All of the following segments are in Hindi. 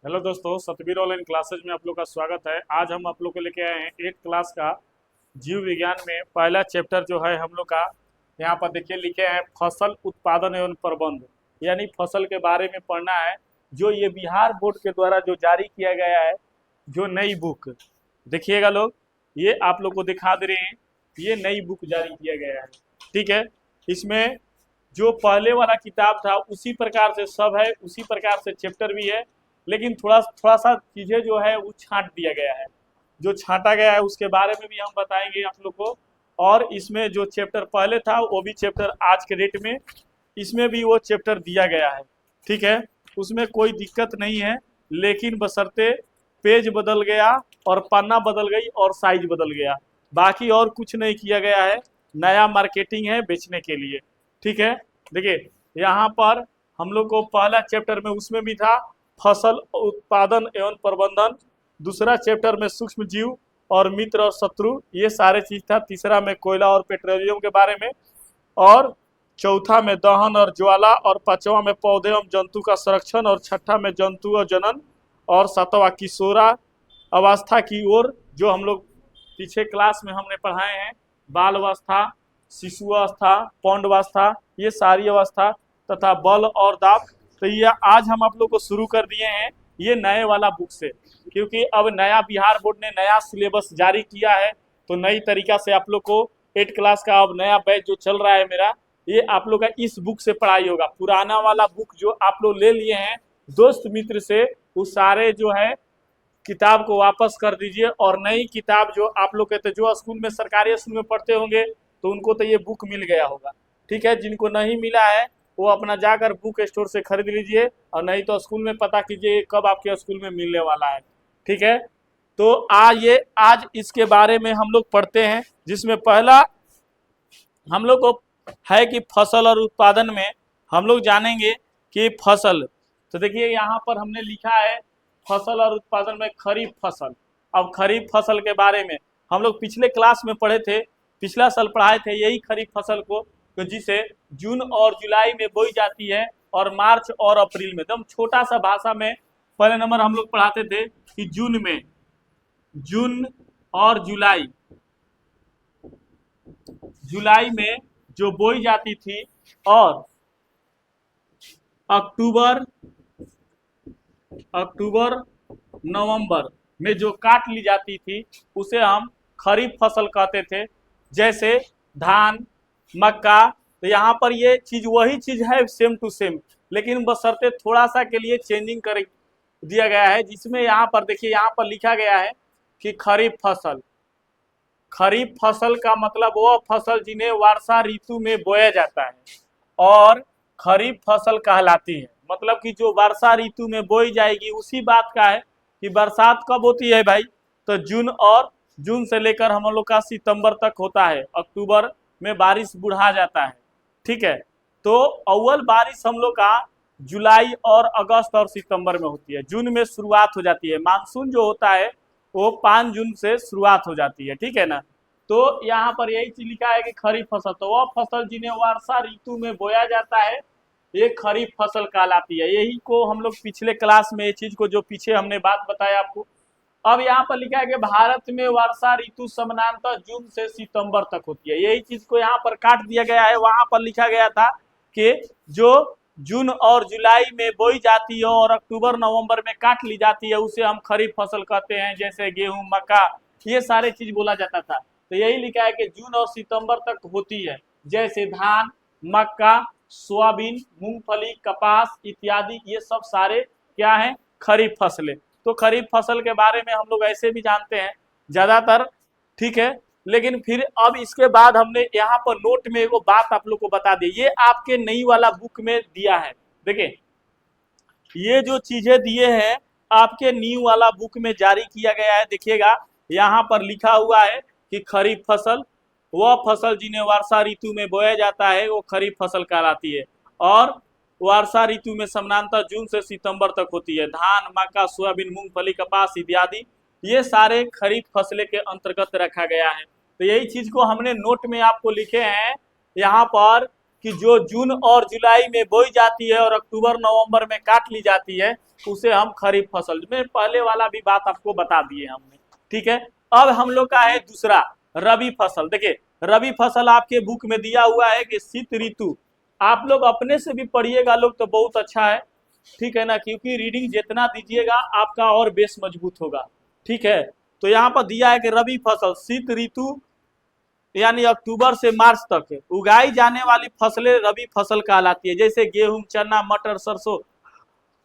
हेलो दोस्तों, सतबीर ऑनलाइन क्लासेज में आप लोग का स्वागत है। आज हम आप लोग को लेके आए हैं 8 क्लास का जीव विज्ञान में पहला चैप्टर जो है हम लोग का। यहाँ पर देखिए लिखे हैं फसल उत्पादन एवं प्रबंध, यानी फसल के बारे में पढ़ना है। जो ये बिहार बोर्ड के द्वारा जो जारी किया गया है, जो नई बुक, देखिएगा लोग, ये आप लोग को दिखा दे रहे हैं। ये नई बुक जारी किया गया है, ठीक है। इसमें जो पहले वाला किताब था उसी प्रकार से सब है, उसी प्रकार से चैप्टर भी है, लेकिन थोड़ा थोड़ा सा चीजें जो है वो छांट दिया गया है। जो छांटा गया है उसके बारे में भी हम बताएंगे आप लोग को। और इसमें जो चैप्टर पहले था वो भी चैप्टर आज के डेट में इसमें भी वो चैप्टर दिया गया है, ठीक है। उसमें कोई दिक्कत नहीं है, लेकिन बशर्ते पेज बदल गया और पन्ना बदल गई और साइज बदल गया, बाकी और कुछ नहीं किया गया है। नया मार्केटिंग है बेचने के लिए, ठीक है। देखिए यहाँ पर हम लोग को पहला चैप्टर में उसमें भी था फसल उत्पादन एवं प्रबंधन, दूसरा चैप्टर में सूक्ष्म जीव और मित्र और शत्रु, ये सारे चीज था। तीसरा में कोयला और पेट्रोलियम के बारे में, और चौथा में दहन और ज्वाला, और पांचवा में पौधे एवं जंतु का संरक्षण, और छठा में जंतु और जनन, और सातवां किशोरा अवस्था की ओर, जो हम लोग पीछे क्लास में हमने पढ़ाए हैं। बाल अवस्था, शिशु अवस्था, पौंड अवस्था, ये सारी अवस्था तथा बल और दाब। तो ये आज हम आप लोग को शुरू कर दिए हैं ये नए वाला बुक से, क्योंकि अब नया बिहार बोर्ड ने नया सिलेबस जारी किया है। तो नई तरीका से आप लोग को 8 क्लास का अब नया बैच जो चल रहा है मेरा, ये आप लोग का इस बुक से पढ़ाई होगा। पुराना वाला बुक जो आप लोग ले लिए हैं दोस्त मित्र से, वो सारे जो है किताब को वापस कर दीजिए, और नई किताब जो आप लोग कहते जो स्कूल में, सरकारी स्कूल में पढ़ते होंगे तो उनको तो ये बुक मिल गया होगा, ठीक है। जिनको नहीं मिला है वो अपना जाकर बुक स्टोर से खरीद लीजिए, और नहीं तो स्कूल में पता कीजिए कब आपके स्कूल में मिलने वाला है, ठीक है। तो आज इसके बारे में हम लोग पढ़ते हैं, जिसमें पहला हम लोग को है कि फसल और उत्पादन में हम लोग जानेंगे कि फसल। तो देखिए यहाँ पर हमने लिखा है फसल और उत्पादन में खरीफ फसल। अब खरीफ फसल के बारे में हम लोग पिछले क्लास में पढ़े थे, पिछला साल पढ़ाए थे यही खरीफ फसल को, तो जिसे जून और जुलाई में बोई जाती है और मार्च और अप्रैल में। एकदम छोटा सा भाषा में पहले नंबर हम लोग पढ़ाते थे कि जून और जुलाई में जो बोई जाती थी, और अक्टूबर नवंबर में जो काट ली जाती थी उसे हम खरीफ फसल कहते थे, जैसे धान, मक्का। तो यहाँ पर ये चीज वही चीज है सेम टू सेम, लेकिन बशर्ते थोड़ा सा के लिए चेंजिंग कर दिया गया है, जिसमें यहाँ पर देखिए यहाँ पर लिखा गया है कि खरीफ फसल का मतलब वो फसल जिन्हें वर्षा ऋतु में बोया जाता है और खरीफ फसल कहलाती है। मतलब कि जो वर्षा ऋतु में बोई जाएगी उसी बात का है कि बरसात कब होती है भाई, तो जून से लेकर हम लोग का सितंबर तक होता है। अक्टूबर में बारिश बुढ़ा जाता है, ठीक है। तो अव्वल बारिश हम लोग का जुलाई और अगस्त और सितंबर में होती है। जून में शुरुआत हो जाती है, मानसून जो होता है वो 5 जून से शुरुआत हो जाती है, ठीक है ना। तो यहाँ पर यही चीज लिखा है कि खरीफ फसल, तो वह फसल जिन्हें वर्षा ऋतु में बोया जाता है ये खरीफ फसल कहलाती है। यही को हम लोग पिछले क्लास में ये चीज को जो पीछे हमने बात बताया आपको। अब यहाँ पर लिखा है कि भारत में वर्षा ऋतु समानांतर जून से सितंबर तक होती है। यही चीज को यहाँ पर काट दिया गया है। वहां पर लिखा गया था कि जो जून और जुलाई में बोई जाती है और अक्टूबर नवंबर में काट ली जाती है उसे हम खरीफ फसल कहते हैं, जैसे गेहूं, मक्का, ये सारे चीज बोला जाता था। तो यही लिखा है कि जून और सितंबर तक होती है, जैसे धान, मक्का, सोयाबीन, मूंगफली, कपास इत्यादि, ये सब सारे क्या है, खरीफ फसलें। तो खरीफ फसल के बारे में हम लोग ऐसे भी जानते हैं ज्यादातर, ठीक है। लेकिन फिर अब इसके बाद हमने यहाँ पर नोट में एगो बात आप लोग को बता दी, ये आपके नई वाला बुक में दिया है। देखिए ये जो चीजें दिए हैं आपके न्यू वाला बुक में जारी किया गया है। देखिएगा यहाँ पर लिखा हुआ है कि खरीफ फसल वह फसल जिन्हें वर्षा ऋतु में बोया जाता है वो खरीफ फसल कहलाती है, और वर्षा ऋतु में समानांतर जून से सितंबर तक होती है। धान, मक्का, सोयाबीन, मूंगफली, कपास इत्यादि ये सारे खरीफ फसलें के अंतर्गत रखा गया है। तो यही चीज को हमने नोट में आपको लिखे हैं यहाँ पर कि जो जून और जुलाई में बोई जाती है और अक्टूबर नवंबर में काट ली जाती है, उसे हम खरीफ फसल में पहले वाला भी बात आपको बता दिए हमने। ठीक है, अब हम लोग का है दूसरा रबी फसल। देखिए रबी फसल आपके बुक में दिया हुआ है कि शीत ऋतु, आप लोग अपने से भी पढ़िएगा लोग तो बहुत अच्छा है, ठीक है ना, क्योंकि रीडिंग जितना दीजिएगा आपका और बेस मजबूत होगा। ठीक है, तो यहाँ पर दिया है कि रबी फसल शीत ऋतु यानी अक्टूबर से मार्च तक उगाई जाने वाली फसलें रबी फसल कहलाती है। जैसे गेहूं, चना, मटर, सरसों,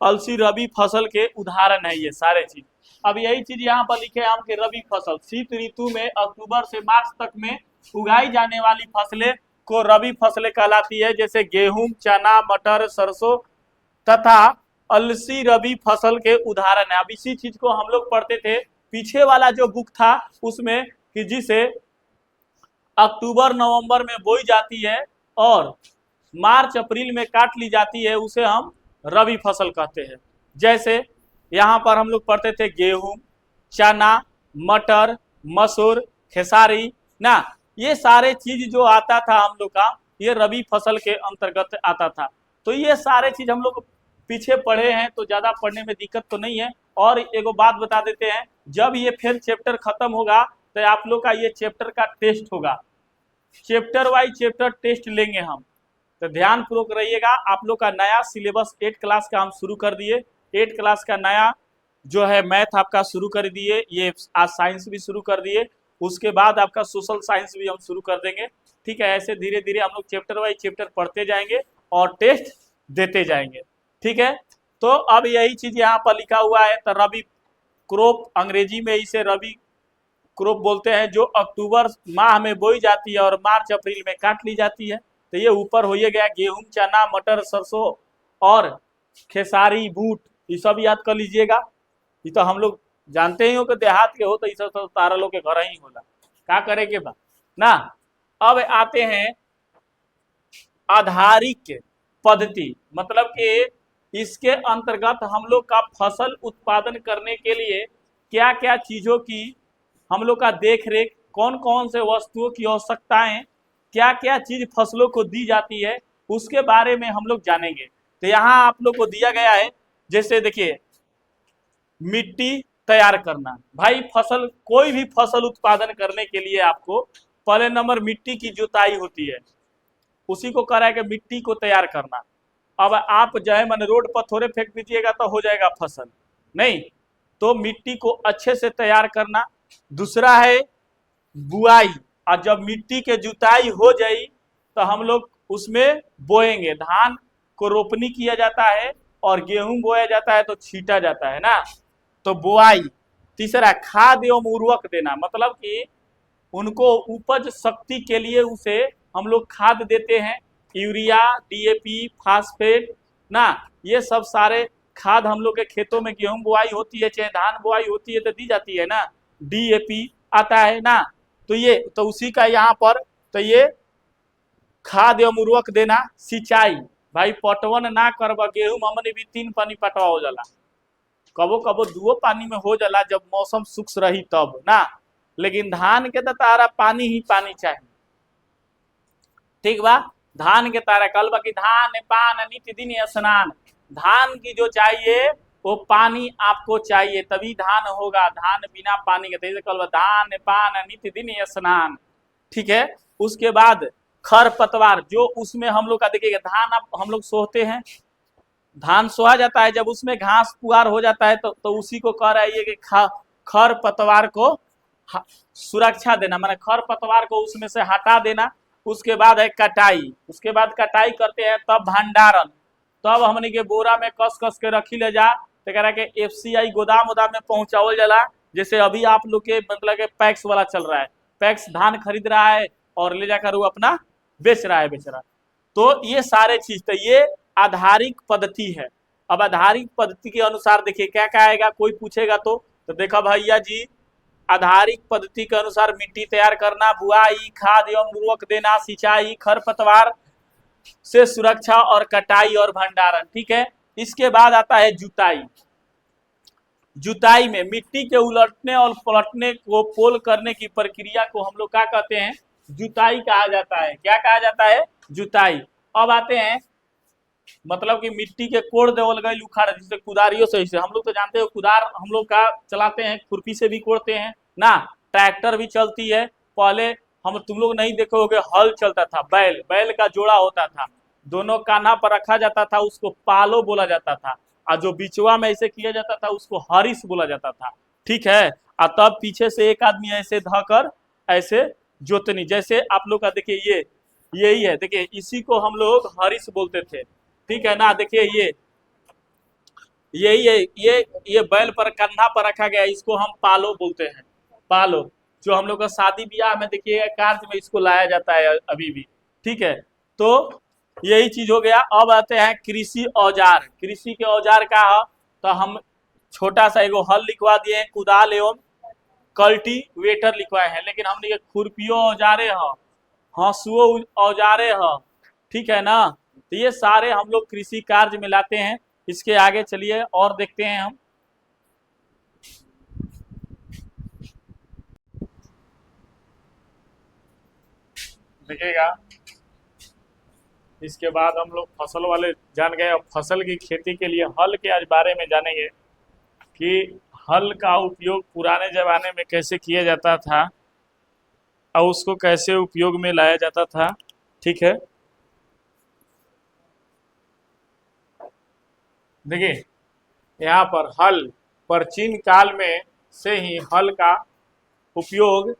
अलसी रबी फसल के उदाहरण है ये सारे चीज। अब यही चीज यहाँ पर लिखे हम कि रबी फसल शीत ऋतु में अक्टूबर से मार्च तक में उगाई जाने वाली फसलें को रबी फसलें कहलाती है। जैसे गेहूं, चना, मटर, सरसों तथा अलसी रबी फसल के उदाहरण है। अब इसी चीज को हम लोग पढ़ते थे पीछे वाला जो बुक था उसमें कि जिसे अक्टूबर नवंबर में बोई जाती है और मार्च अप्रैल में काट ली जाती है, उसे हम रबी फसल कहते हैं। जैसे यहाँ पर हम लोग पढ़ते थे गेहूं, चना, मटर, मसूर, खेसारी ना, ये सारे चीज जो आता था हम लोग का ये रबी फसल के अंतर्गत आता था। तो ये सारे चीज हम लोग पीछे पढ़े हैं तो ज्यादा पढ़ने में दिक्कत तो नहीं है। और एगो बात बता देते हैं, जब ये फिर चैप्टर खत्म होगा तो आप लोग का ये चैप्टर का टेस्ट होगा, चैप्टर वाइज चैप्टर टेस्ट लेंगे हम, तो ध्यान पूर्वक रहिएगा। आप लोग का नया सिलेबस 8 क्लास का हम शुरू कर दिए, 8 क्लास का नया जो है मैथ आपका शुरू कर दिए, ये आज साइंस भी शुरू कर दिए, उसके बाद आपका सोशल साइंस भी हम शुरू कर देंगे। ठीक है, ऐसे धीरे धीरे हम लोग चैप्टर वाइज चैप्टर पढ़ते जाएंगे और टेस्ट देते जाएंगे। ठीक है, तो अब यही चीज यहाँ पर लिखा हुआ है, तो रबी क्रॉप, अंग्रेजी में इसे रबी क्रॉप बोलते हैं, जो अक्टूबर माह में बोई जाती है और मार्च अप्रैल में काट ली जाती है। तो ये ऊपर हो गया गेहूं, चना, मटर, सरसों और खेसारी, बूट, ये सब याद कर लीजिएगा। ये तो हम लोग जानते ही हो कि देहात के हो तो ये सब तो तारा लोग के घर ही होला, क्या करेंगे बा ना। अब आते हैं आधारिक पद्धति, मतलब कि इसके अंतर्गत हम लोग का फसल उत्पादन करने के लिए क्या क्या चीजों की हम लोग का देख रेख, कौन कौन से वस्तुओं की आवश्यकताएं, क्या क्या चीज फसलों को दी जाती है, उसके बारे में हम लोग जानेंगे। तो यहाँ आप लोग को दिया गया है, जैसे देखिए मिट्टी तैयार करना। भाई फसल, कोई भी फसल उत्पादन करने के लिए आपको पहले नंबर मिट्टी की जुताई होती है, उसी को कह रहा है कि मिट्टी को तैयार करना। अब आप जो है मैंने रोड पर थोड़े फेंक दीजिएगा तो हो जाएगा फसल, नहीं, तो मिट्टी को अच्छे से तैयार करना। दूसरा है बुआई, और जब मिट्टी के जुताई हो जाए तो हम लोग उसमें बोएंगे, धान को रोपनी किया जाता है और गेहूं बोया जाता है तो छीटा जाता है ना, तो बुआई। तीसरा खाद एवं उर्वरक देना, मतलब कि उनको उपज शक्ति के लिए उसे हम लोग खाद देते हैं, यूरिया, डीएपी, फास्फेट ना, ये सब सारे खाद हम लोग के खेतों में गेहूं बुआई होती है चाहे धान बुआई होती है तो दी जाती है ना, डीएपी आता है ना, तो ये तो उसी का यहाँ पर, तो ये खाद एवं उर्वरक देना। सिंचाई, भाई पटवन ना करबा, गेहूं हमने भी 3 पानी पटवा हो जाला, कबो कबो 2 पानी में हो जाला जब मौसम शुष्क रही तब ना, लेकिन धान के तो तारा पानी ही पानी चाहिए। ठीक बा, धान के तारा कल बाकी धान पान नित्य दिन स्नान, धान की जो चाहिए वो पानी आपको चाहिए तभी धान होगा, धान बिना पानी के, जैसे कल धान पान नित्य दिन स्नान। ठीक है, उसके बाद खर पतवार, जो उसमें हम लोग का देखिएगा धान आप हम लोग सोहते हैं, धान सोहा जाता है, जब उसमें घास पुआर हो जाता है तो उसी को कह रहा है कि खर पतवार को सुरक्षा देना, माने खर पतवार को उसमें से हटा देना। उसके बाद है कटाई, उसके बाद कटाई करते हैं तब भंडारण, तब हमने के बोरा में कस कस के रखी ले जा, तो कह रहा है कि एफसीआई गोदाम में पहुंचावल जाला। जैसे अभी आप लोग के मतलब के पैक्स वाला चल रहा है, पैक्स धान खरीद रहा है और ले जाकर वो अपना बेच रहा है। तो ये सारे चीज, तो ये आधारिक पद्धति है। अब आधारिक पद्धति के अनुसार देखिए क्या क्या आएगा, कोई पूछेगा तो देखा भैया जी, आधारिक पद्धति के अनुसार मिट्टी तैयार करना, बुआई, खाद एवं उर्वरक देना, सिंचाई, खरपतवार से सुरक्षा और कटाई और भंडारण। ठीक है, इसके बाद आता है जुताई। जुताई में मिट्टी के उलटने और पलटने को पोल करने की प्रक्रिया को हम लोग क्या कहते हैं, जुताई कहा जाता है। क्या कहा जाता है, जुताई। अब आते हैं मतलब कि मिट्टी के कोड़ देवल गए उखाड़, जिससे कुदारियों से हम लोग तो जानते हो कुदार हम लोग का चलाते हैं, खुरपी से भी कोड़ते हैं ना, ट्रैक्टर भी चलती है। पहले हम तुम लोग नहीं देखे होगे, हल चलता था, बैल बैल का जोड़ा होता था, दोनों कान्हा पर रखा जाता था, उसको पालो बोला जाता था, और जो बिचवा में ऐसे किया जाता था उसको हरिस बोला जाता था। ठीक है। और तब पीछे से एक आदमी ऐसे धकर ऐसे जोतनी, जैसे आप लोग का देखिए ये यही है, देखिए इसी को हम लोग हरिस बोलते थे। ठीक है ना, देखिए ये बैल पर कंधा पर रखा गया, इसको हम पालो बोलते हैं। पालो जो हम लोग का शादी ब्याह में देखिए कार्य में इसको लाया जाता है अभी भी। ठीक है। तो यही चीज हो गया। अब आते हैं कृषि औजार। कृषि के औजार का है तो हम छोटा सा एगो हल लिखवा दिए हैं, कुदाल एवं कल्टीवेटर लिखवाए हैं, लेकिन हमने ये खुरपियो औजारे ह, हंसुओ औजारे ह। ठीक है ना, तो ये सारे हम लोग कृषि कार्य में लाते हैं। इसके आगे चलिए और देखते हैं हम। देखिएगा, इसके बाद हम लोग फसल वाले जान गए। अब फसल की खेती के लिए हल के आज बारे में जानेंगे कि हल का उपयोग पुराने जमाने में कैसे किया जाता था और उसको कैसे उपयोग में लाया जाता था। ठीक है। देखिए यहाँ पर हल, प्राचीन काल में से ही हल का उपयोग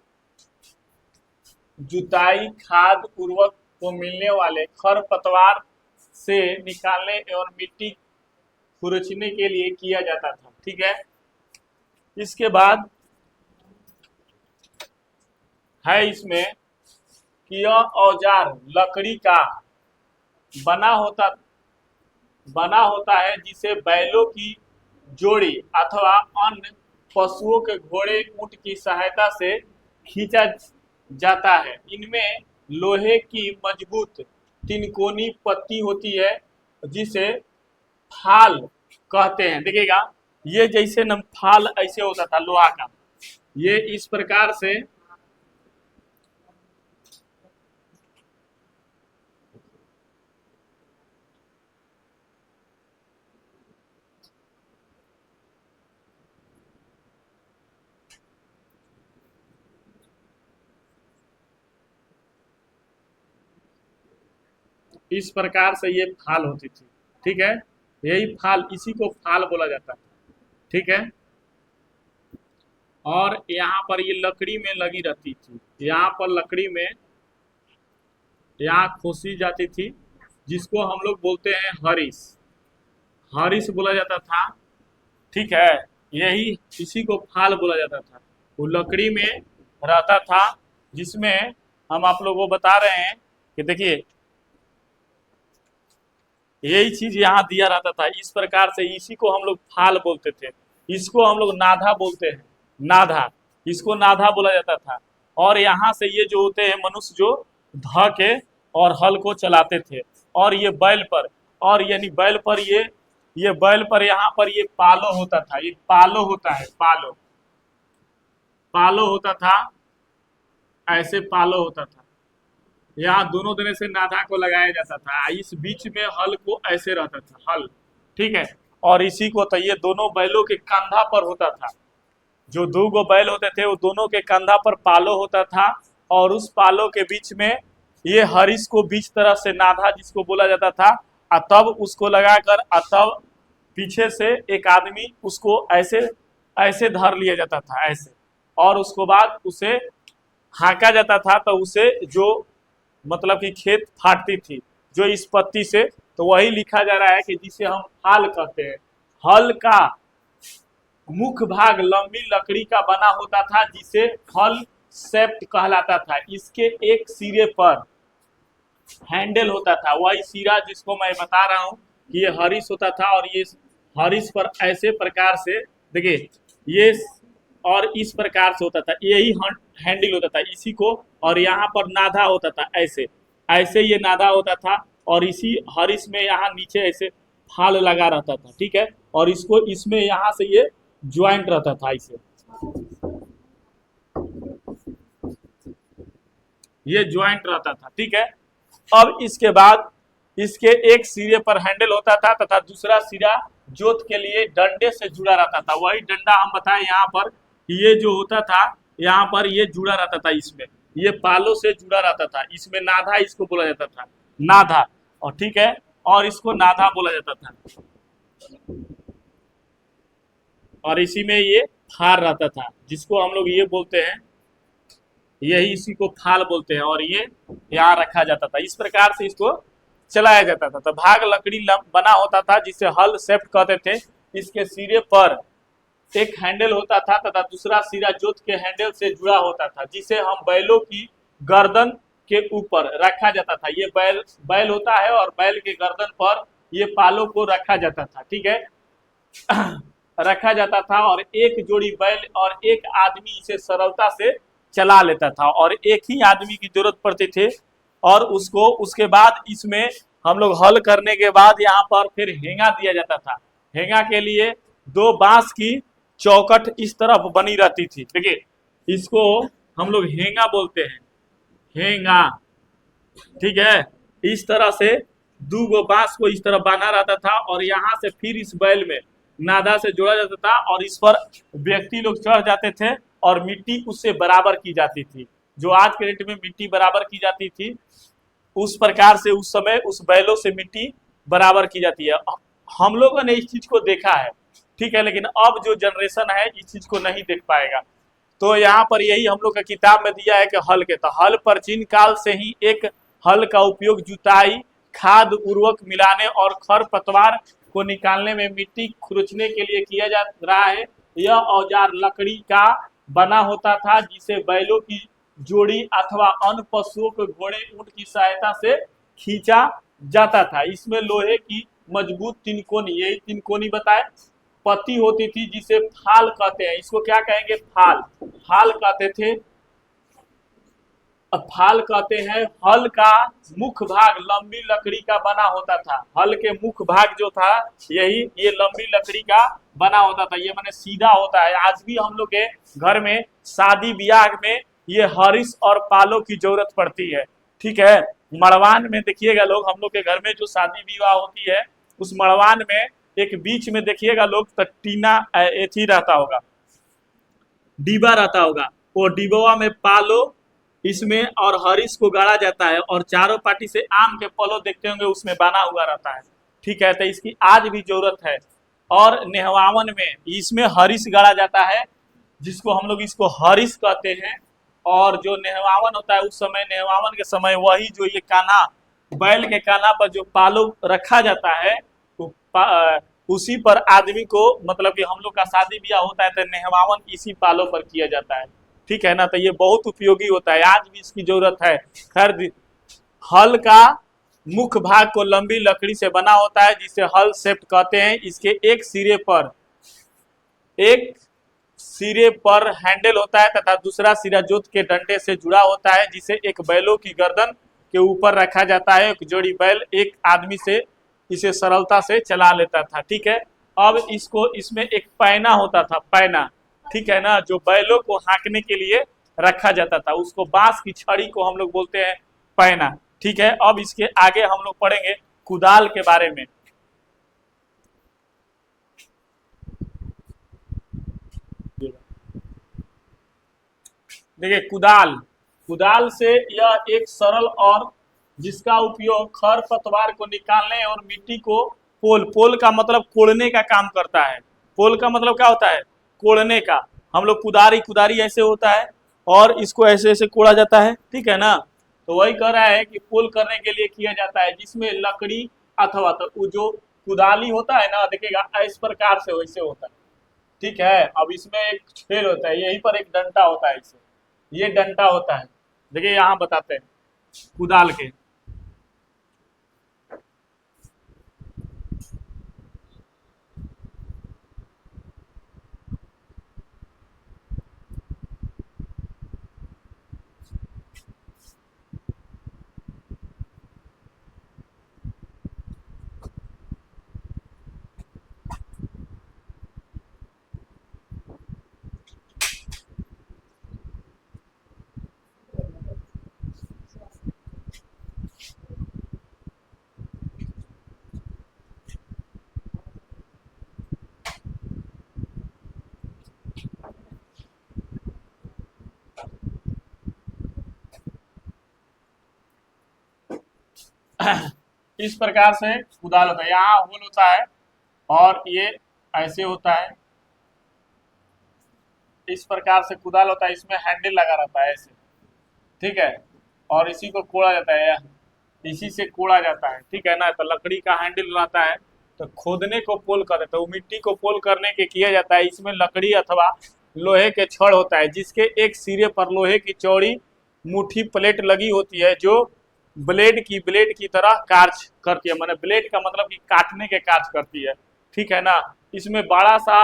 जुताई, खाद उर्वरक को मिलने वाले खरपतवार से निकालने एवं मिट्टी खुरचने के लिए किया जाता था। ठीक है। इसके बाद है इसमें कि यह औजार लकड़ी का बना होता बना होता है, जिसे बैलों की जोड़ी अथवा अन्य पशुओं के घोड़े ऊंट की सहायता से खींचा जाता है। इनमें लोहे की मजबूत तिनकोनी पत्ती होती है, जिसे फाल कहते हैं। देखिएगा, ये जैसे न फाल ऐसे होता था लोहा का, ये इस प्रकार से इस प्रकार से ये फाल होती थी। ठीक है। यही फाल, इसी को फाल बोला जाता है। ठीक है। और यहाँ पर ये लकड़ी में लगी रहती थी, यहाँ पर लकड़ी में यहाँ खोसी जाती थी, जिसको हम लोग बोलते हैं हरिस, हरिस बोला जाता था। ठीक है। यही इसी को फाल बोला जाता था। वो लकड़ी में रहता था, जिसमें हम आप लोगों को बता रहे हैं कि देखिए यही चीज यहाँ दिया रहता था। इस प्रकार से इसी को हम लोग फाल बोलते थे। इसको हम लोग नाधा बोलते हैं, नाधा, इसको नाधा बोला जाता था। और यहाँ से ये जो होते हैं मनुष्य जो ध के और हल को चलाते थे, और ये बैल पर, और यानी बैल पर ये बैल पर यहाँ पर ये पालो होता था, ये पालो होता है, पालो पालो होता था, ऐसे पालो होता था। यहाँ दोनों तरह से नाधा को लगाया जाता था, इस बीच में हल को ऐसे रहता था, हल। ठीक है। और इसी को तो ये दोनों बैलों के कंधा पर होता था, जो दो गो बैल होते थे वो दोनों के कंधा पर पालो होता था, और उस पालो के बीच में ये हरिस को बीच तरफ से नाधा जिसको बोला जाता था, और तब उसको लगाकर और तब पीछे से एक आदमी उसको ऐसे ऐसे धर लिया जाता था, ऐसे, और उसको बाद उसे हाँका जाता था, तो उसे जो मतलब कि खेत फाटती थी जो इस पत्ती से, तो वही लिखा जा रहा है कि जिसे हम हाल कहते हैं। हल का मुख्य भाग लंबी लकड़ी का बना होता था, जिसे हल सेप्ट कहलाता था। इसके एक सिरे पर हैंडल होता था, वही सिरा जिसको मैं बता रहा हूँ कि ये हरिस होता था, और ये हरिस पर ऐसे प्रकार से देखिए ये, और इस प्रकार से होता था, यही हैंडल होता था इसी को, और यहाँ पर नाधा होता था, ऐसे ऐसे ये नाधा होता था, और इसी हरिस में यहाँ नीचे ऐसे फाल लगा रहता था। ठीक है। और इसको इसमें यहाँ से ये ज्वाइंट रहता था, ऐसे ये ज्वाइंट रहता था। ठीक है। अब इसके बाद इसके एक सिरे पर हैंडल होता था तथा दूसरा सिरा जोत के लिए डंडे से जुड़ा रहता था। वही डंडा हम बताएं यहाँ पर, ये जो होता था यहाँ पर ये जुड़ा रहता था, इसमें ये पालों से जुड़ा रहता था, इसमें नाधा इसको बोला जाता था, नाधा। और ठीक है, और इसको नाधा बोला जाता था, और इसी में ये फार रहता था जिसको हम लोग ये बोलते हैं, यही इसी को फाल बोलते हैं, और ये यहाँ रखा जाता था। इस प्रकार से इसको चलाया जाता था। तो भाग लकड़ी बना होता था जिसे हल सेफ्ट कहते थे। इसके सिरे पर एक हैंडल होता था तथा दूसरा सिरा जोत के हैंडल से जुड़ा होता था जिसे हम बैलों की गर्दन के ऊपर रखा जाता था। ये बैल होता है और बैल के गर्दन पर ये पालों को रखा जाता था, ठीक है रखा जाता था, और एक जोड़ी बैल और एक आदमी इसे सरलता से चला लेता था, और एक ही आदमी की जरूरत पड़ती थी। और उसको उसके बाद इसमें हम लोग हल करने के बाद यहाँ पर फिर हेंगा दिया जाता था। हेंगा के लिए दो बांस की चौकट इस तरफ बनी रहती थी, देखिए इसको हम लोग हेंगा बोलते हैं, हेंगा, ठीक है। इस तरह से दो गो बांस को इस तरह बांधा रहता था, और यहाँ से फिर इस बैल में नादा से जोड़ा जाता था, और इस पर व्यक्ति लोग चढ़ जाते थे और मिट्टी उससे बराबर की जाती थी। जो आज के डेट में मिट्टी बराबर की जाती थी, उस प्रकार से उस समय उस बैलों से मिट्टी बराबर की जाती है। हम लोगों ने इस चीज को देखा है, ठीक है, लेकिन अब जो जनरेशन है इस चीज को नहीं देख पाएगा। तो यहाँ पर यही हम लोग का किताब में दिया है कि हल के, तो हल प्राचीन काल से ही एक हल का उपयोग जुताई, खाद उर्वरक मिलाने और खर पतवार को निकालने में मिट्टी खुरचने के लिए किया जा रहा है। यह औजार लकड़ी का बना होता था जिसे बैलों की जोड़ी अथवा अन्य पशुओं को घोड़े ऊंट की सहायता से खींचा जाता था। इसमें लोहे की मजबूत तिनकोनी, यही तिनकोनी बताए, पत्ती होती थी जिसे फाल कहते हैं। इसको क्या कहेंगे? फाल, फाल कहते थे। फाल कहते हैं। हल का मुख्य भाग लंबी लकड़ी का बना होता था। हल के मुख्य भाग जो था यही ये लंबी लकड़ी का बना होता था, ये माने सीधा होता है। आज भी हम लोग के घर में शादी ब्याह में ये हरिस और पालों की जरूरत पड़ती है, ठीक है। मड़वान में देखिएगा लोग, हम लोग के घर में जो शादी विवाह होती है उस मड़वान में एक बीच में देखिएगा लोग तो टीना एथी रहता होगा, डिब्बा रहता होगा, वो डिब्बा में पालो इसमें और हरिस को गाड़ा जाता है, और चारों पार्टी से आम के पलो देखते होंगे उसमें बना हुआ रहता है, ठीक है। तो इसकी आज भी जरूरत है। और नेहवावन में इसमें हरिस गाड़ा जाता है, जिसको हम लोग इसको हरिस कहते हैं। और जो नेहवावन होता है उस समय, नेहवावन के समय वही जो ये काना, बैल के काना पर जो पालो रखा जाता है उसी पर आदमी को, मतलब कि हम लोग का शादी ब्याह होता है तो नेहवावन इसी पालों पर किया जाता है, ठीक है ना। तो ये बहुत उपयोगी होता है, आज भी इसकी जरूरत है। खैर, हल का मुख्य भाग को लंबी लकड़ी से बना होता है जिसे हल शेफ्ट कहते हैं। इसके एक सिरे पर हैंडल होता है तथा दूसरा सिरा जोत के डंडे से जुड़ा होता है जिसे एक बैलों की गर्दन के ऊपर रखा जाता है। एक जोड़ी बैल एक आदमी से इसे सरलता से चला लेता था, ठीक है। अब इसको इसमें एक पैना होता था, पैना, ठीक है ना, जो बैलों को हाँकने के लिए रखा जाता था। उसको बांस की छड़ी को हम लोग बोलते हैं पैना, ठीक है। अब इसके आगे हम लोग पढ़ेंगे कुदाल के बारे में। देखिए कुदाल, कुदाल से यह एक सरल और जिसका उपयोग खर पतवार को निकालने और मिट्टी को पोल, पोल का मतलब कोड़ने का काम करता है। पोल का मतलब क्या होता है? कोड़ने का। हम लोग कुदारी, कुदारी ऐसे होता है और इसको ऐसे ऐसे कोड़ा जाता है, ठीक है ना। तो वही कह रहा है कि पोल करने के लिए किया जाता है जिसमें लकड़ी अथवा तो वो जो कुदाली होता है ना, देखिएगा इस प्रकार से वैसे होता है, ठीक है। अब इसमें एक छेद होता है, यहीं पर एक डंटा होता है, इसे ये डंटा होता है। देखिए यहाँ बताते हैं कुदाल के। इस प्रकार से कुदाल होता है, यहाँ होल होता है और ये ऐसे होता है, इस प्रकार से कुदाल होता है, इसमें हैंडल लगा रहता है ऐसे, ठीक है, और इसी को कोड़ा जाता है, इसी से कोड़ा जाता है, ठीक है ना। तो लकड़ी का हैंडल रहता है, तो खोदने को पोल कर देता है, वो मिट्टी को पोल करने के किया जाता है। इसमें लकड़ी अथवा लोहे के छड़ होता है, जिसके एक सिरे पर लोहे की चौड़ी मुट्ठी प्लेट लगी होती है, जो ब्लेड की तरह कार्य करती है। माने ब्लेड का मतलब कि काटने के कार्य करती है, ठीक है ना। इसमें बड़ा सा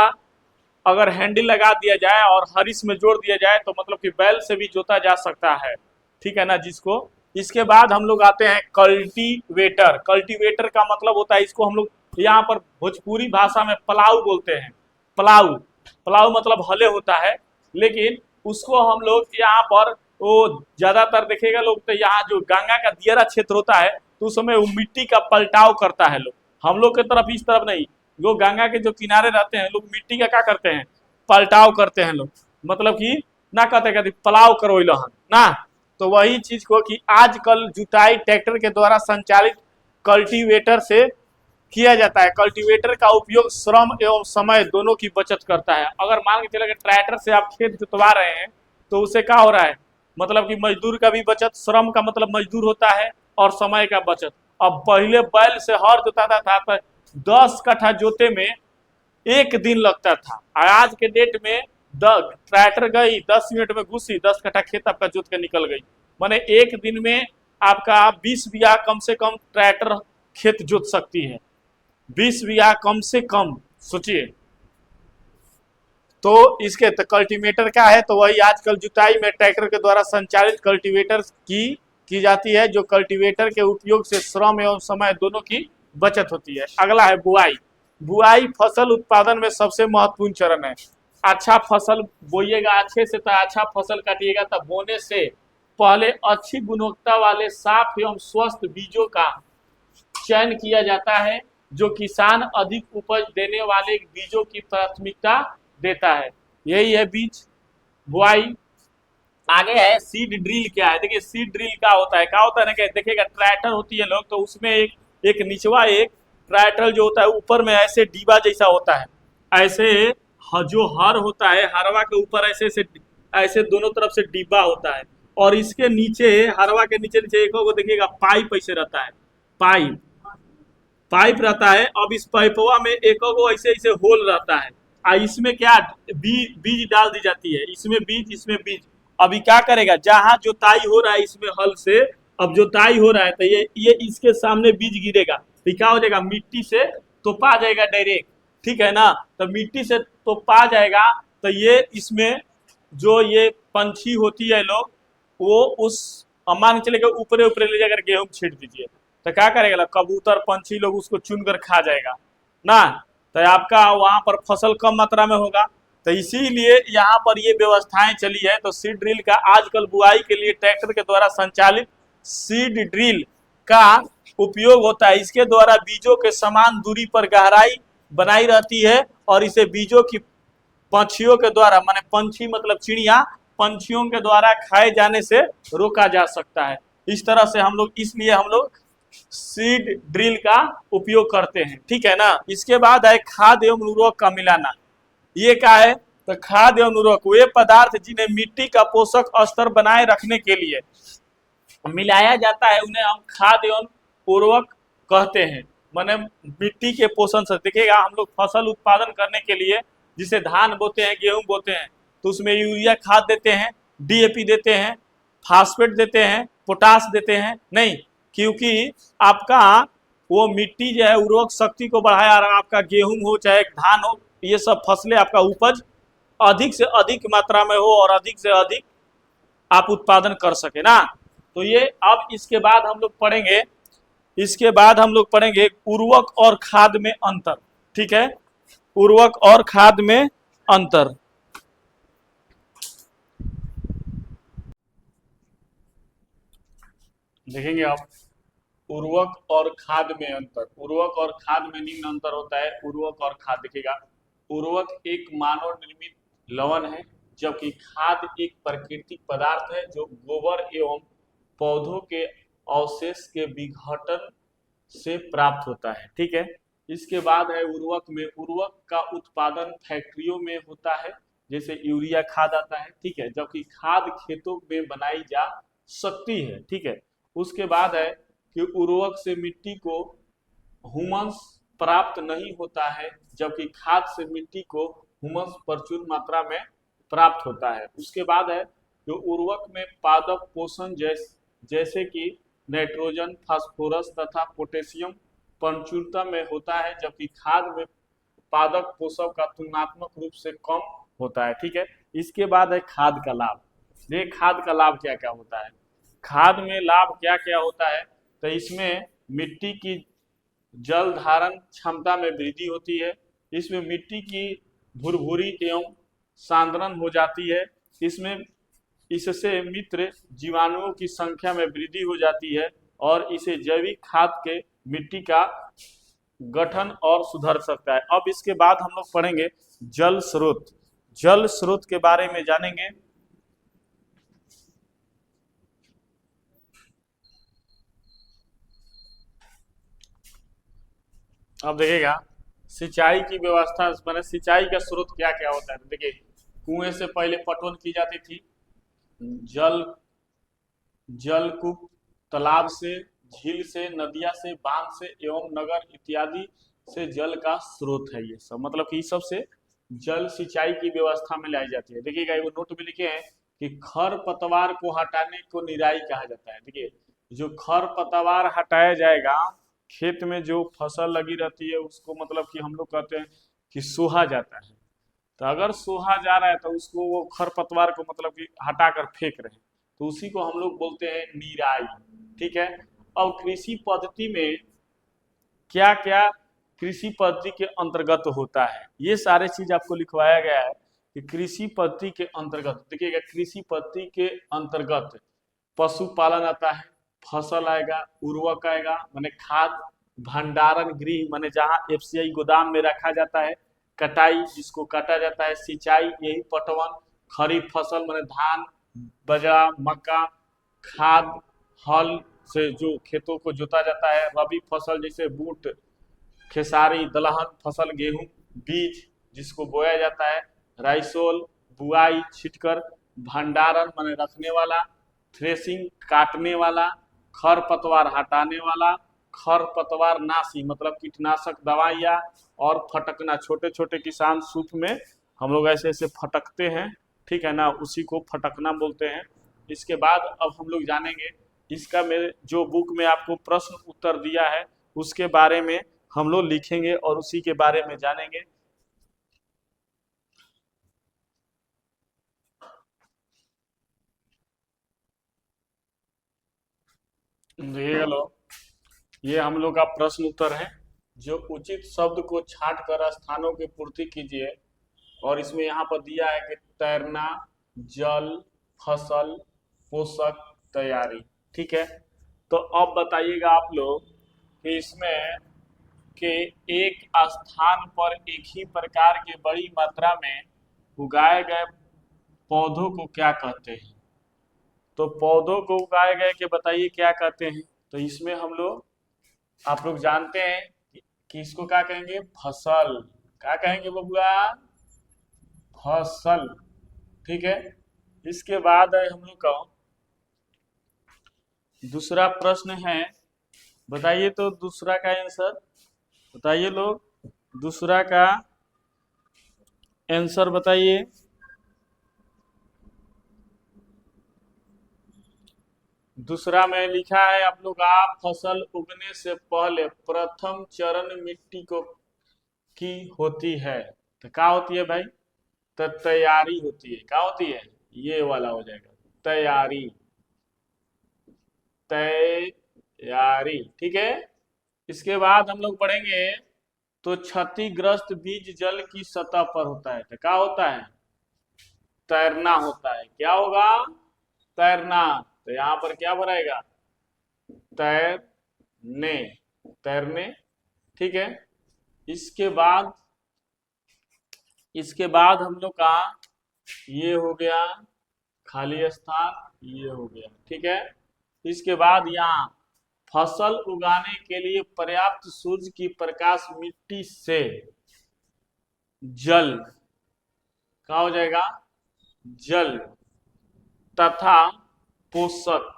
अगर हैंडल लगा दिया जाए और हरिस में जोड़ दिया जाए तो मतलब कि बैल से भी जोता जा सकता है, ठीक है ना, जिसको। इसके बाद हम लोग आते हैं कल्टीवेटर। कल्टीवेटर का मतलब होता है, इसको हम लोग यहाँ पर भोजपुरी भाषा में पलाऊ बोलते हैं। पलाऊ, पलाऊ मतलब हले होता है, लेकिन उसको हम लोग यहाँ पर वो ज्यादातर देखेगा लोग, तो यहाँ जो गंगा का दियारा क्षेत्र होता है तो उस समय वो मिट्टी का पलटाव करता है लोग। हम लोग के तरफ इस तरफ नहीं, जो गंगा के जो किनारे रहते हैं लोग मिट्टी का क्या करते हैं, पलटाव करते हैं लोग, मतलब कि ना कहते पलाव करो लहन ना। तो वही चीज को कि आजकल जुताई ट्रैक्टर के द्वारा संचालित कल्टीवेटर से किया जाता है। कल्टीवेटर का उपयोग श्रम एवं समय दोनों की बचत करता है। अगर मान के चले ट्रैक्टर से आप खेत जुतवा रहे हैं तो उससे क्या हो रहा है, मतलब कि मजदूर का भी बचत, श्रम का मतलब मजदूर होता है, और समय का बचत। अब पहले बैल से हर जोताता था तो 10 कट्ठा जोते में 1 दिन लगता था, आज के डेट में ट्रैक्टर गई 10 मिनट में घुसी, 10 कट्ठा खेत आपका जोत के निकल गई। माने 1 दिन में आपका 20 बीघा कम से कम ट्रैक्टर खेत जोत सकती है, 20 बीघा कम से कम, सोचिए। तो इसके तो कल्टीवेटर क्या है, तो वही आजकल जुताई में ट्रैक्टर के द्वारा संचालित कल्टीवेटर की जाती है, जो कल्टीवेटर के उपयोग से श्रम एवं समय दोनों की बचत होती है। अगला है बुआई। बुआई फसल उत्पादन में सबसे महत्वपूर्ण चरण है। अच्छा फसल बोइएगा अच्छे से तो अच्छा फसल काटिएगा, तब बोने से पहले अच्छी गुणवत्ता वाले साफ एवं स्वस्थ बीजों का चयन किया जाता है, जो किसान अधिक उपज देने वाले बीजों की प्राथमिकता देता है। यही है बीज बुआई। आगे है सीड ड्रिल। क्या है, देखिए सीड ड्रिल क्या होता है ना, कि देखिएगा ट्रैक्टर होती है लोग, तो उसमें एक निचवा एक ट्रैक्टर जो होता है ऊपर में ऐसे डिब्बा जैसा होता है, ऐसे जो हर होता है, हरवा के ऊपर ऐसे ऐसे दोनों तरफ से डिब्बा होता है, और इसके नीचे हरवा के नीचे नीचे एक देखिएगा पाइप ऐसे रहता है, पाइप पाइप रहता है। अब इस पाइपवा में एक ऐसे ऐसे होल रहता है, इसमें क्या बीज डाल दी जाती है, इसमें बीज, इसमें बीज। अभी क्या करेगा, जहां जोताई हो रहा है इसमें हल से, अब जोताई हो रहा है तो ये इसके सामने बीज गिरेगा तो क्या हो जाएगा, मिट्टी से तोपा जाएगा डायरेक्ट, ठीक है ना। तो मिट्टी से तोपा जाएगा तो ये इसमें जो ये पंछी होती है लोग, वो उस मान के चले ऊपरे ऊपरे ले जाकर गेहूं छीट दीजिए, तो क्या करेगा, कबूतर पंछी लोग उसको चुन कर खा जाएगा ना, तो आपका वहां पर फसल कम मात्रा में होगा। तो इसीलिए यहाँ पर ये व्यवस्थाएं चली है। तो सीड ड्रिल का आजकल बुआई के लिए ट्रैक्टर के द्वारा संचालित सीड ड्रिल का उपयोग होता है। इसके द्वारा बीजों के समान दूरी पर गहराई बनाई रहती है, और इसे बीजों की पंछियों के द्वारा, माने पंछी मतलब चिड़िया, पंछियों के द्वारा खाए जाने से रोका जा सकता है। इस तरह से हम लोग, इसलिए हम लोग सीड ड्रिल का उपयोग करते हैं, ठीक है ना। इसके बाद है खाद एवं उर्वरक का मिलाना। ये क्या है, तो खाद एवं उर्वरक वे पदार्थ जिन्हें मिट्टी का पोषक स्तर बनाए रखने के लिए मिलाया जाता है, उन्हें हम खाद एवं उर्वरक कहते हैं। माने मिट्टी के पोषण से, देखिएगा हम लोग फसल उत्पादन करने के लिए जिसे धान बोते हैं, गेहूं बोते हैं, तो उसमें यूरिया खाद देते हैं, डीएपी देते हैं, फास्फेट देते हैं, पोटास देते हैं, नहीं, क्योंकि आपका वो मिट्टी जो है उर्वरक शक्ति को बढ़ाया, और आपका गेहूं हो चाहे धान हो, ये सब फसलें आपका उपज अधिक से अधिक मात्रा में हो और अधिक से अधिक आप उत्पादन कर सके ना। तो ये अब इसके बाद हम लोग पढ़ेंगे, इसके बाद हम लोग पढ़ेंगे उर्वरक और खाद में अंतर, ठीक है, उर्वरक और खाद में अंतर। देखेंगे आप उर्वरक और खाद में अंतर। उर्वरक और खाद में निम्न अंतर होता है। उर्वरक और खाद, देखिएगा उर्वरक एक मानव निर्मित लवण है, जबकि खाद एक प्राकृतिक पदार्थ है जो गोबर एवं पौधों के अवशेष के विघटन से प्राप्त होता है। ठीक है, इसके बाद है उर्वरक में, उर्वरक का उत्पादन फैक्ट्रियों में होता है, जैसे यूरिया खाद आता है। ठीक है, जबकि खाद खेतों में बनाई जा सकती है। ठीक है, उसके बाद है कि उर्वरक से मिट्टी को ह्यूमस प्राप्त नहीं होता है, जबकि खाद से मिट्टी को ह्यूमस प्रचुर मात्रा में प्राप्त होता है। उसके बाद है जो उर्वरक में पादप पोषण जैसे कि नाइट्रोजन, फास्फोरस तथा पोटेशियम प्रचुरता में होता है, जबकि खाद में पादप पोषक का तुलनात्मक रूप से कम होता है। ठीक है, इसके बाद है खाद का लाभ। ये खाद का लाभ क्या क्या होता है, खाद में लाभ क्या क्या होता है, तो इसमें मिट्टी की जल धारण क्षमता में वृद्धि होती है, इसमें मिट्टी की भुरभुरी एवं सांद्रण हो जाती है, इसमें इससे मित्र जीवाणुओं की संख्या में वृद्धि हो जाती है, और इसे जैविक खाद के मिट्टी का गठन और सुधर सकता है। अब इसके बाद हम लोग पढ़ेंगे जल स्रोत। जल स्रोत के बारे में जानेंगे। अब देखिएगा सिंचाई की व्यवस्था, मैंने सिंचाई का स्रोत क्या क्या होता है। देखिए, कुएं से पहले पटवन की जाती थी, जल जलकूप, तालाब से, झील से, नदिया से, बांध से एवं नगर इत्यादि से जल का स्रोत है। ये सब मतलब कि सब से जल सिंचाई की व्यवस्था में लाई जाती है। देखिएगा एगो नोट में लिखे हैं कि खर पतवार को हटाने को निराई कहा जाता है। देखिए, जो खर पतवार हटाया जाएगा, खेत में जो फसल लगी रहती है उसको मतलब कि हम लोग कहते हैं कि सोहा जाता है। तो अगर सोहा जा रहा है तो उसको वो खरपतवार को मतलब कि हटा कर फेंक रहे हैं, तो उसी को हम लोग बोलते हैं निराई। ठीक है, अब कृषि पद्धति में क्या क्या कृषि पद्धति के अंतर्गत होता है, ये सारे चीज आपको लिखवाया गया है कि कृषि पद्धति के अंतर्गत। देखिएगा, कृषि पद्धति के अंतर्गत पशुपालन आता है, फसल आएगा, उर्वरक आएगा माने खाद, भंडारण गृह माने जहाँ एफसीआई गोदाम में रखा जाता है, कटाई जिसको काटा जाता है, सिंचाई यही पटवन, खरीफ फसल माने धान, बाजरा, मक्का, खाद हल से जो खेतों को जोता जाता है, रबी फसल जैसे बूट, खेसारी, दलहन फसल, गेहूं, बीज जिसको बोया जाता है, राइसोल बुआई छिटकर, भंडारण माने रखने वाला, थ्रेसिंग काटने वाला, खर पतवार हटाने वाला, खर पतवार नाशी मतलब कीटनाशक दवाइयाँ, और फटकना, छोटे छोटे किसान सूप में हम लोग ऐसे ऐसे फटकते हैं। ठीक है ना, उसी को फटकना बोलते हैं। इसके बाद अब हम लोग जानेंगे इसका, मेरे जो बुक में आपको प्रश्न उत्तर दिया है उसके बारे में हम लोग लिखेंगे और उसी के बारे में जानेंगे। देखिए लो, ये हम लोग का प्रश्न उत्तर है। जो उचित शब्द को छांट कर स्थानों की पूर्ति कीजिए, और इसमें यहाँ पर दिया है कि तैरना, जल, फसल, पोषक, तैयारी। ठीक है, तो अब बताइएगा आप लोग कि इसमें के एक स्थान पर एक ही प्रकार के बड़ी मात्रा में उगाए गए पौधों को क्या कहते हैं। तो पौधों को उगाए गए के बताइए क्या कहते हैं। तो इसमें हम लोग, आप लोग जानते हैं कि इसको क्या कहेंगे, फसल। क्या कहेंगे बबुआ, फसल। ठीक है, इसके बाद है हम लोग का दूसरा प्रश्न है, बताइए तो दूसरा का आंसर बताइए लोग, दूसरा का आंसर बताइए। दूसरा में लिखा है आप लोग आप फसल उगने से पहले प्रथम चरण मिट्टी को की होती है। तो क्या होती है भाई, तो तैयारी होती है। क्या होती है, ये वाला हो जाएगा तैयारी, तैयारी। ठीक है, इसके बाद हम लोग पढ़ेंगे तो क्षतिग्रस्त बीज जल की सतह पर होता है। तो क्या होता है, तैरना होता है। क्या होगा, तैरना। तो यहाँ पर क्या भराएगा, तैरने, तैरने। ठीक है, इसके बाद हम लोग का ये हो गया खाली स्थान, ये हो गया। ठीक है, इसके बाद यहाँ फसल उगाने के लिए पर्याप्त सूर्य की प्रकाश, मिट्टी से जल, क्या हो जाएगा, जल तथा पोषक,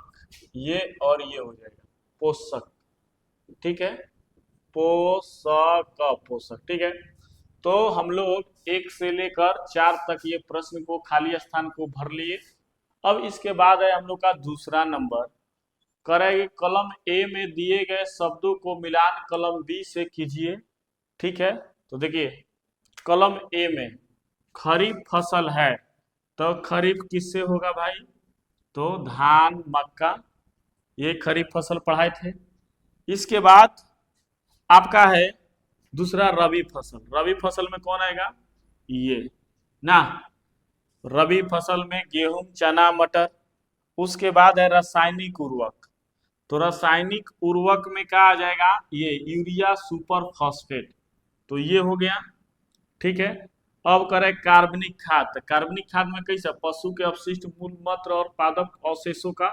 ये और ये हो जाएगा पोषक, ठीक है, पोषक, पोषक, ठीक है। तो हम लोग 1 से लेकर 4 तक ये प्रश्न को, खाली स्थान को भर लिए। अब इसके बाद है हम लोग का दूसरा नंबर, करेंगे कलम ए में दिए गए शब्दों को मिलान कलम बी से कीजिए, ठीक है। तो देखिए कलम ए में खरीफ फसल है, तो खरीफ किससे होगा भाई, तो धान, मक्का, ये खरीफ फसल पढ़ाए थे। इसके बाद आपका है दूसरा रबी फसल। रबी फसल में कौन आएगा, ये ना, रबी फसल में गेहूं, चना, मटर। उसके बाद है रासायनिक उर्वरक, तो रासायनिक उर्वरक में क्या आ जाएगा, ये यूरिया, सुपर फॉस्फेट, तो ये हो गया, ठीक है। अब करें कार्बनिक खाद, तो कार्बनिक खाद में कैसा, पशु के अपशिष्ट, मूल मूत्र और पादप अवशेषों का,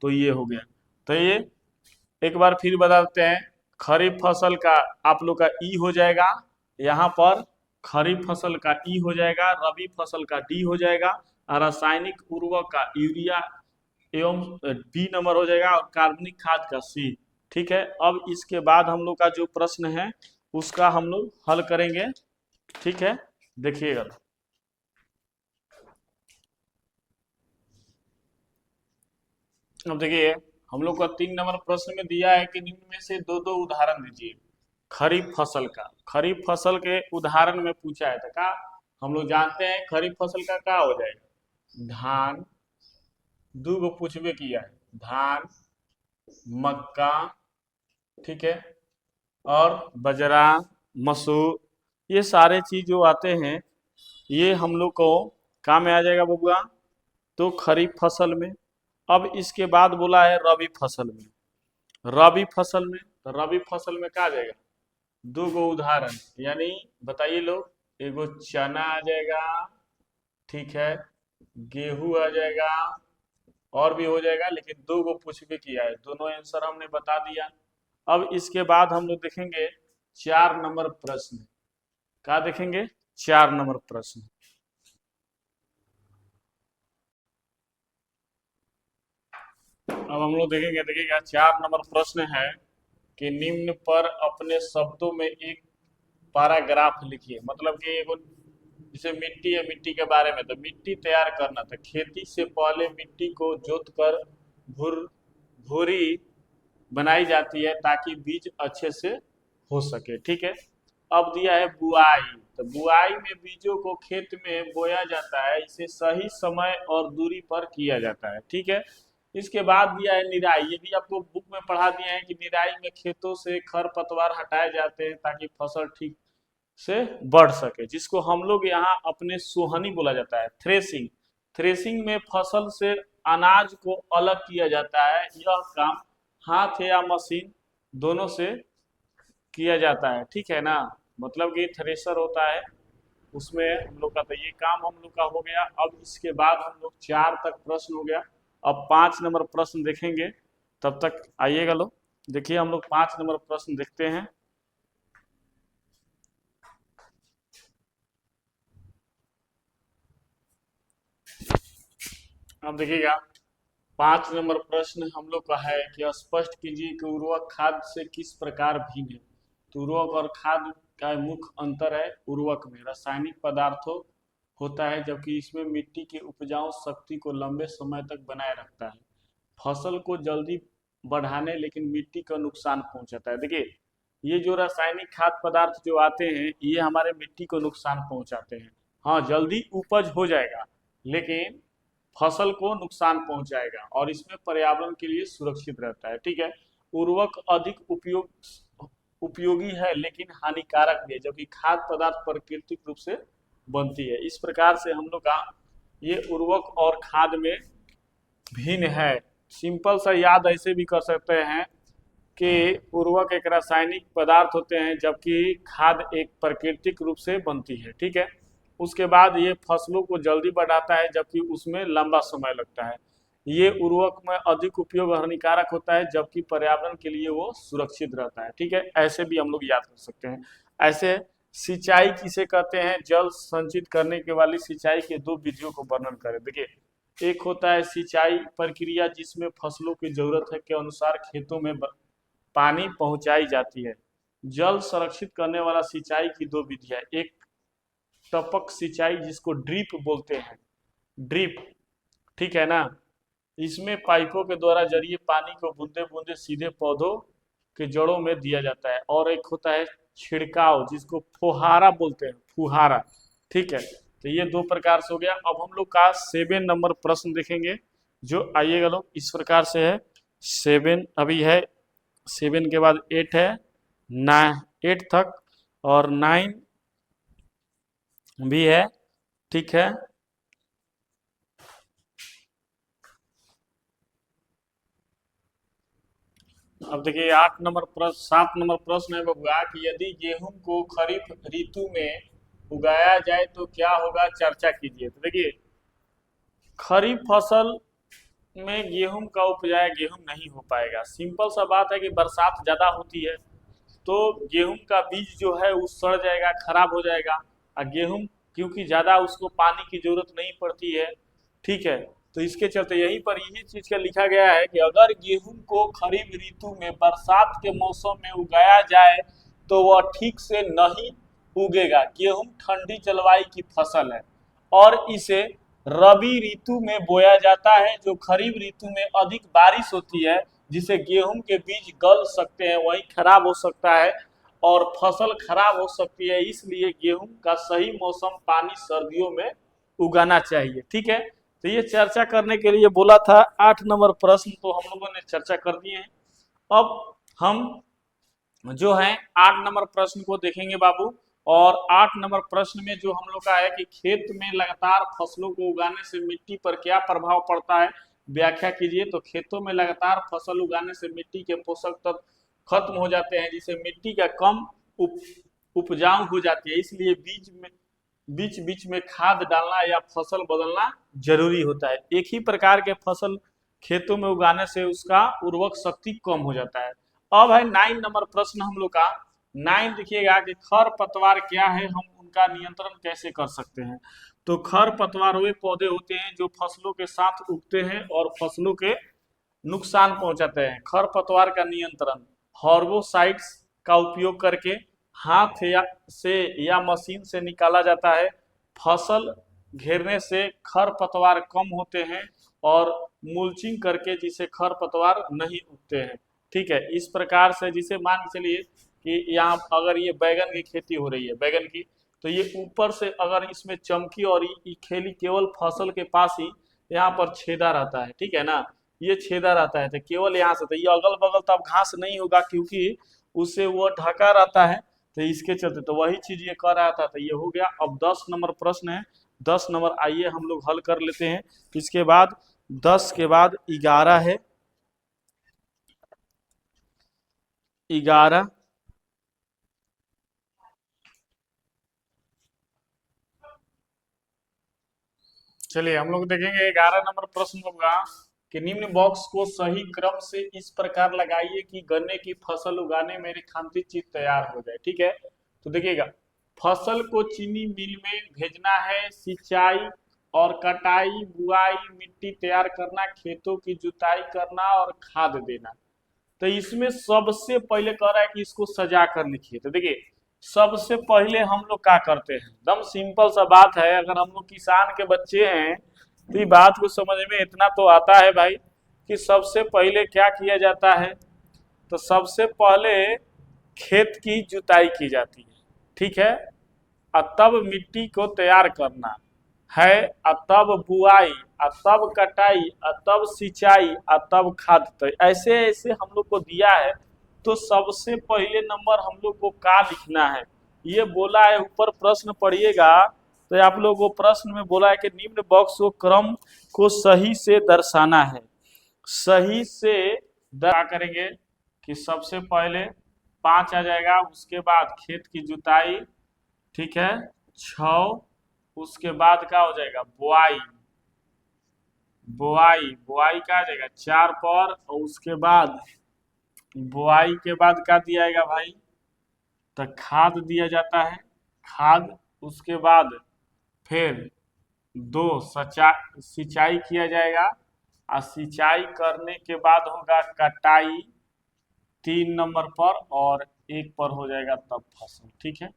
तो ये हो गया। तो ये एक बार फिर बता देते हैं, खरीफ फसल का आप लोग का ई हो जाएगा, यहाँ पर खरीफ फसल का ई हो जाएगा, रबी फसल का डी हो जाएगा, और रासायनिक उर्वरक का यूरिया एवं बी नंबर हो जाएगा, और कार्बनिक खाद का सी, ठीक है। अब इसके बाद हम लोग का जो प्रश्न है उसका हम लोग हल करेंगे, ठीक है, देखिएगा। अब देखिए हम लोग का 3 नंबर प्रश्न में दिया है कि निम्न में से दो दो उदाहरण दीजिए खरीफ फसल का। खरीफ फसल के उदाहरण में पूछा है, तो क्या हम लोग जानते हैं खरीफ फसल का क्या हो जाएगा, धान, दो गो पूछबे किया है, धान, मक्का, ठीक है, और बजरा, मसूर, ये सारे चीज जो आते हैं ये हम लोग को काम में आ जाएगा बबुआ, तो खरीफ फसल में। अब इसके बाद बोला है रबी फसल में। रबी फसल में, तो रबी फसल में क्या आ जाएगा, दो गो उदाहरण, यानी बताइए लोग, एगो चना आ जाएगा, ठीक है, गेहूं आ जाएगा, और भी हो जाएगा, लेकिन दो गो पूछबे किया है, दोनों आंसर हमने बता दिया। अब इसके बाद हम लोग देखेंगे 4 नंबर प्रश्न, क्या देखेंगे, 4 नंबर प्रश्न। अब हम लोग देखेंगे, देखिएगा 4 नंबर प्रश्न है कि निम्न पर अपने शब्दों में एक पैराग्राफ लिखिए। मतलब कि एगो जैसे मिट्टी है, मिट्टी के बारे में, तो मिट्टी तैयार करना था, खेती से पहले मिट्टी को जोत कर भूर भूरी बनाई जाती है ताकि बीज अच्छे से हो सके, ठीक है। अब दिया है बुआई, तो बुआई में बीजों को खेत में बोया जाता है, इसे सही समय और दूरी पर किया जाता है, ठीक है। इसके बाद दिया है निराई, ये भी आपको बुक में पढ़ा दिया है कि निराई में खेतों से खर पतवार हटाए जाते हैं ताकि फसल ठीक से बढ़ सके, जिसको हम लोग यहाँ अपने सोहनी बोला जाता है। थ्रेसिंग, थ्रेसिंग में फसल से अनाज को अलग किया जाता है, यह काम हाथ या मशीन दोनों से किया जाता है, ठीक है ना। मतलब कि थ्रेसर होता है, उसमें हम लोग का, तो ये काम हम लोग का हो गया। अब इसके बाद हम लोग 4 तक प्रश्न हो गया, अब 5 नंबर प्रश्न देखेंगे, तब तक आइएगा लोग। देखिए हम लोग 5 नंबर प्रश्न देखते हैं। अब देखिएगा 5 नंबर प्रश्न हम लोग का है कि स्पष्ट कीजिए कि उर्वरक खाद से किस प्रकार भिन्न है। तो उर्वरक और खाद का मुख्य अंतर है, उर्वरक में रासायनिक पदार्थों होता है जबकि इसमें मिट्टी की उपजाऊ शक्ति को लंबे समय तक बनाए रखता है, फसल को जल्दी बढ़ाने लेकिन मिट्टी का नुकसान पहुंचाता है। देखिए ये जो रासायनिक खाद्य पदार्थ जो आते हैं ये हमारे मिट्टी को नुकसान पहुंचाते हैं। हाँ जल्दी उपज हो जाएगा लेकिन फसल को नुकसान पहुंचाएगा, और इसमें पर्यावरण के लिए सुरक्षित रहता है, ठीक है। उर्वरक अधिक उपयोगी है लेकिन हानिकारक भी है, जबकि खाद्य पदार्थ प्राकृतिक रूप से बनती है। इस प्रकार से हम लोग का ये उर्वरक और खाद में भिन्न है। सिंपल सा याद ऐसे भी कर सकते हैं कि उर्वरक एक रासायनिक पदार्थ होते हैं जबकि खाद एक प्राकृतिक रूप से बनती है, ठीक है। उसके बाद ये फसलों को जल्दी बढ़ाता है जबकि उसमें लंबा समय लगता है। ये उर्वरक में अधिक उपयोग हानिकारक होता है, जबकि पर्यावरण के लिए वो सुरक्षित रहता है। ठीक है, ऐसे भी हम लोग याद कर सकते हैं। ऐसे सिंचाई किसे कहते हैं? जल संचित करने के वाली सिंचाई के दो विधियों को वर्णन करें। देखिए, एक होता है सिंचाई प्रक्रिया जिसमें फसलों की जरूरत है के अनुसार खेतों में पानी पहुंचाई जाती है। जल संरक्षित करने वाला सिंचाई की दो विधियां, एक टपक सिंचाई जिसको ड्रिप बोलते हैं, ड्रिप, ठीक है ना, इसमें पाइपों के द्वारा जरिए पानी को बूंदे बूंदे सीधे पौधों के जड़ों में दिया जाता है। और एक होता है छिड़काव जिसको फुहारा बोलते हैं, फुहारा। ठीक है, तो ये दो प्रकार से हो गया। अब हम लोग का 7 नंबर प्रश्न देखेंगे, जो आइएगा लोग इस प्रकार से है। 7 अभी है, 7 के बाद 8 है, 8 तक, और 9 भी है। ठीक है, अब देखिए 8 नंबर प्रश्न, 7 नंबर प्रश्न है बबुआ कि यदि गेहूं को खरीफ ऋतु में उगाया जाए तो क्या होगा, चर्चा कीजिए। तो देखिए, खरीफ फसल में गेहूं का उपजाया गेहूं नहीं हो पाएगा। सिंपल सा बात है कि बरसात ज़्यादा होती है तो गेहूं का बीज जो है वो सड़ जाएगा, खराब हो जाएगा। और गेहूं क्योंकि ज़्यादा उसको पानी की जरूरत नहीं पड़ती है, ठीक है, तो इसके चलते यहीं पर यही चीज़ का लिखा गया है कि अगर गेहूं को खरीफ ऋतु में बरसात के मौसम में उगाया जाए तो वह ठीक से नहीं उगेगा। गेहूं ठंडी जलवायु की फसल है और इसे रबी ऋतु में बोया जाता है, जो खरीफ ऋतु में अधिक बारिश होती है जिसे गेहूं के बीज गल सकते हैं, वही खराब हो सकता है और फसल खराब हो सकती है। इसलिए गेहूं का सही मौसम पानी सर्दियों में उगाना चाहिए। ठीक है, तो ये चर्चा करने के लिए बोला था। 8 नंबर प्रश्न तो हम लोगों ने चर्चा कर दिए हैं। अब हम जो है 8 नंबर प्रश्न को देखेंगे बाबू। और 8 नंबर प्रश्न में जो हम लोग का है कि खेत में लगातार फसलों को उगाने से मिट्टी पर क्या प्रभाव पड़ता है, व्याख्या कीजिए। तो खेतों में लगातार फसल उगाने से मिट्टी के पोषक तत्व खत्म हो जाते हैं, जिससे मिट्टी का कम उपजाऊ हो जाती है। इसलिए बीच बीच में खाद डालना या फसल बदलना जरूरी होता है। एक ही प्रकार के फसल खेतों में उगाने से उसका उर्वरक शक्ति कम हो जाता है। अब है 9 नंबर प्रश्न हम लोग का। 9 देखिएगा कि खर पतवार क्या है, हम उनका नियंत्रण कैसे कर सकते हैं। तो खर पतवार वे पौधे होते हैं जो फसलों के साथ उगते हैं और फसलों के नुकसान पहुंचाते हैं। खर पतवार का नियंत्रण हर्बोसाइड्स का उपयोग करके हाथ या मशीन से निकाला जाता है। फसल घेरने से खर पतवार कम होते हैं और मुल्चिंग करके जिसे खर पतवार नहीं उगते हैं। ठीक है, इस प्रकार से जिसे मान के चलिए कि यहाँ अगर ये बैगन की खेती हो रही है, बैगन की, तो ये ऊपर से अगर इसमें चमकी और ये खेली केवल फसल के पास ही यहाँ पर छेदा रहता है, ठीक है ना, ये छेदा रहता है, तो केवल यहाँ से, तो ये अगल बगल तब घास नहीं होगा क्योंकि उससे वो ढका रहता है। तो इसके चलते तो वही चीज ये कर रहा था। तो ये हो गया। अब 10 नंबर प्रश्न है। 10 नंबर आइए हम लोग हल कर लेते हैं। इसके बाद 10 के बाद 11 है। 11, चलिए हम लोग देखेंगे 11 नंबर प्रश्न होगा कि निम्न बॉक्स को सही क्रम से इस प्रकार लगाइए कि गन्ने की फसल उगाने में रेखांकित चित्र तैयार हो जाए। ठीक है, तो देखिएगा, फसल को चीनी मिल में भेजना है, सिंचाई और कटाई, बुआई, मिट्टी तैयार करना, खेतों की जुताई करना और खाद देना। तो इसमें सबसे पहले कह रहा है कि इसको सजा कर लिखिए। तो देखिए, सबसे पहले हम लोग क्या करते हैं, एकदम सिंपल सा बात है। अगर हम लोग किसान के बच्चे हैं तो ये बात को समझ में इतना तो आता है भाई कि सबसे पहले क्या किया जाता है। तो सबसे पहले खेत की जुताई की जाती है, ठीक है, और तब मिट्टी को तैयार करना है, और तब बुआई, और तब कटाई, और तब सिंचाई, और तब खाद। तो ऐसे ऐसे हम लोग को दिया है। तो सबसे पहले नंबर हम लोग को क्या लिखना है, ये बोला है ऊपर प्रश्न पढ़िएगा। तो आप लोग को प्रश्न में बोला है कि निम्न बॉक्स को क्रम को सही से दर्शाना है। सही से क्या करेंगे कि सबसे पहले 5 आ जाएगा, उसके बाद खेत की जुताई, ठीक है, 6, उसके बाद क्या हो जाएगा, बुआई, बुआई, बुआई का आ जाएगा 4 पर, और उसके बाद बुआई के बाद क्या दिया जाएगा भाई, तो खाद दिया जाता है, खाद। उसके बाद फिर 2 सिंचाई किया जाएगा, और सिंचाई करने के बाद होगा कटाई 3 नंबर पर, और 1 पर हो जाएगा तब फसल। ठीक है,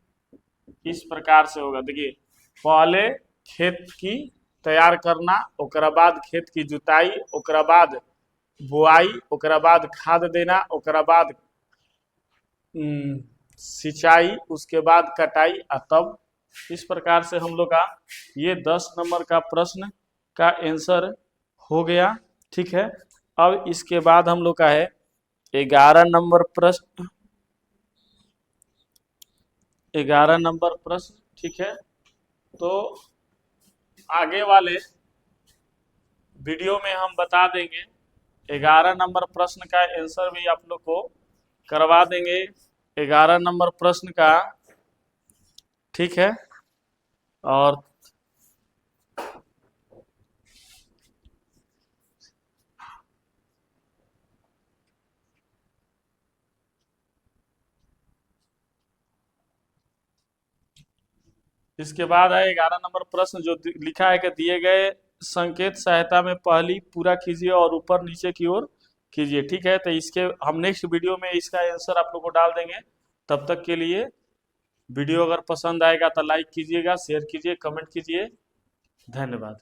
इस प्रकार से होगा। देखिए, पहले खेत की तैयार करना, ओकरा बाद खेत की जुताई, ओकरा बाद बुआई, ओकरा बाद खाद देना, ओकरा बाद सिंचाई, उसके बाद कटाई, और तब इस प्रकार से हम लोग का ये 10 नंबर का प्रश्न का आंसर हो गया। ठीक है, अब इसके बाद हम लोग का है 11 नंबर प्रश्न, 11 नंबर प्रश्न। ठीक है, तो आगे वाले वीडियो में हम बता देंगे 11 नंबर प्रश्न का आंसर भी आप लोग को करवा देंगे, 11 नंबर प्रश्न का। ठीक है, और इसके बाद है 11 नंबर प्रश्न, जो लिखा है कि दिए गए संकेत सहायता में पहली पूरा कीजिए और ऊपर नीचे की ओर कीजिए। ठीक है, तो इसके हम नेक्स्ट वीडियो में इसका आंसर आप लोग को डाल देंगे। तब तक के लिए वीडियो अगर पसंद आएगा तो लाइक कीजिएगा, शेयर कीजिए, कमेंट कीजिए। धन्यवाद।